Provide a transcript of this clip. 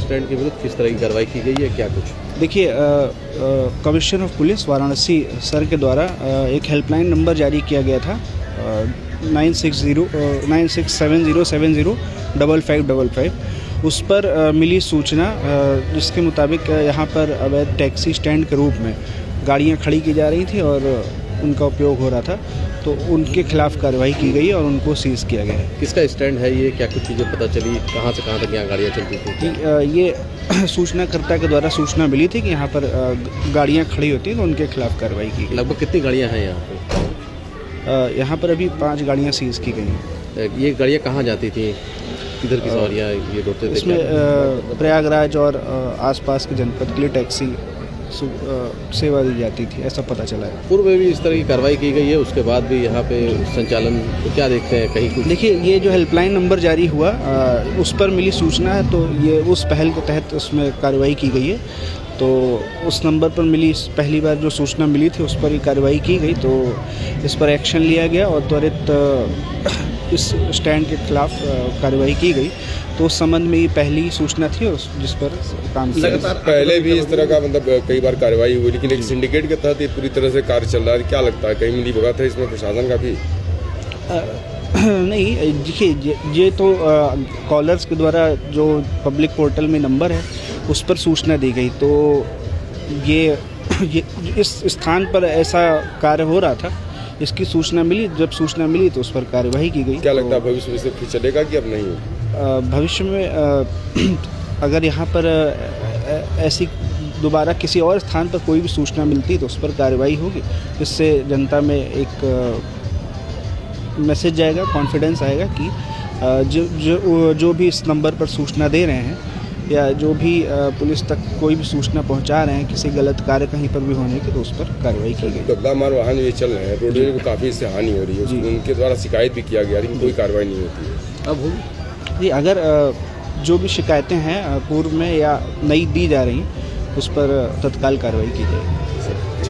Stand के विरुद्ध किस तरह की कार्रवाई की गई है, क्या कुछ? देखिए, commissioner of police Varanasi sir के द्वारा एक हेल्पलाइन नंबर जारी किया गया था 9670705555। उस पर मिली सूचना जिसके मुताबिक यहाँ पर अवैध टैक्सी स्टैंड के रूप में गाड़ियाँ खड़ी की जा रही थी और उनका उपयोग हो रहा था, तो उनके खिलाफ कार्रवाई की गई और उनको सीज़ किया गया है। किसका स्टैंड है ये, क्या कुछ चीज़ें पता चली, कहाँ से कहाँ तक यहाँ गाड़ियाँ चलती थी? ये सूचनाकर्ता के द्वारा सूचना मिली थी कि यहाँ पर गाड़ियाँ खड़ी होती हैं, तो उनके खिलाफ कार्रवाई की गई। लगभग कितनी गाड़ियाँ हैं यहाँ पे? यहाँ पर अभी 5 गाड़ियाँ सीज़ की गई हैं। ये गाड़ियाँ कहाँ जाती थी, किधर की सवारियाँ ये रोकते थे? इसमें प्रयागराज और आसपास के जनपद के लिए टैक्सी सेवा दी जाती थी, ऐसा पता चला है। पूर्व में भी इस तरह की कार्रवाई की गई है, उसके बाद भी यहाँ पे संचालन तो क्या देखते हैं कहीं कुछ? देखिए, ये जो हेल्पलाइन नंबर जारी हुआ उस पर मिली सूचना है, तो ये उस पहल के तहत उसमें कार्रवाई की गई है। तो उस नंबर पर मिली पहली बार जो सूचना मिली थी उस पर ही कार्रवाई की गई, तो इस पर एक्शन लिया गया और त्वरित इस स्टैंड के खिलाफ कार्रवाई की गई। तो उस संबंध में ये पहली सूचना थी जिस पर काम किया। पहले भी इस तरह का मतलब कई बार कार्रवाई हुई, लेकिन एक सिंडिकेट के तहत ये पूरी तरह से कार्य चल रहा है। क्या लगता है कहीं मिली भगत है इसमें प्रशासन का भी? नहीं, देखिए, ये तो कॉलर्स के द्वारा जो पब्लिक पोर्टल में नंबर है उस पर सूचना दी गई, तो ये इस स्थान पर ऐसा कार्य हो रहा था, इसकी सूचना मिली। जब सूचना मिली तो उस पर कार्यवाही की गई। क्या लगता है भविष्य में से फिर चलेगा कि अब नहीं? भविष्य में अगर यहाँ पर ऐसी दोबारा किसी और स्थान पर कोई भी सूचना मिलती है तो उस पर कार्रवाई होगी। इससे जनता में एक मैसेज जाएगा, कॉन्फिडेंस आएगा कि जो भी इस नंबर पर सूचना दे रहे हैं या जो भी पुलिस तक कोई भी सूचना पहुंचा रहे हैं किसी गलत कार्य कहीं पर भी होने की, तो उस पर कार्रवाई की गई। दबदामार वाहन ये चल रहे हैं, रोडवेज को काफ़ी इससे हानि हो रही है, उनके द्वारा शिकायत भी किया गया, लेकिन कोई कार्रवाई नहीं होती है। अब होगी जी, अगर जो भी शिकायतें हैं पूर्व में या नई दी जा रही उस पर तत्काल कार्रवाई की जाएगी।